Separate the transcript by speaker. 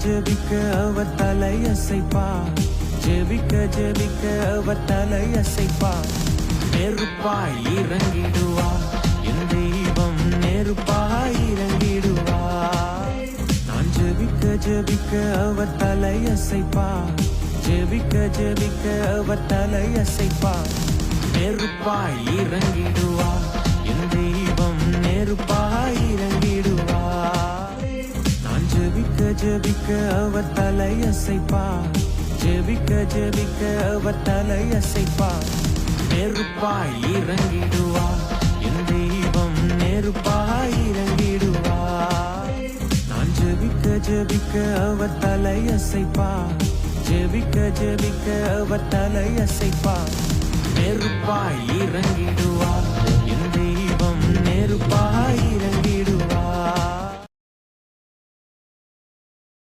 Speaker 1: ஜெபிக்க அவர் தலையசைப்பா, ஜெபிக்க ஜெபிக்க அவர் தலையசைப்பா. நெருப்பாய் இறங்கிடுவா என் தெய்வம், நெருப்பாய் இறங்கிடுவா. நான் ஜெபிக்க ஜெபிக்க அவர் தலையசைப்பா, ஜெபிக்க ஜெபிக்க அவர் தலையசைப்பா. நெருப்பாய் இறங்கிடுவா என் தெய்வம், நெருப்பாய் இறங்கிடுவா. நான் ஜெபிக்க ஜெபிக்க அவர் தலையசைப்பா, ஜெபிக்க ஜெபிக்க அவர் தலையசைப்பா. நெருப்பாய் இறங்கிடுவா என் தெய்வம், நெருப்பாய் இறங்கிடுவா. நான் ஜெபிக்க ஜெபிக்க அவர் தலையசைப்பா, ஜெபிக்க ஜெபிக்க அவர் தலையசைப்பா. நெருப்பாய் இறங்கிடுவா என் தெய்வம், நெருப்பாய் இறங்கிடுவா.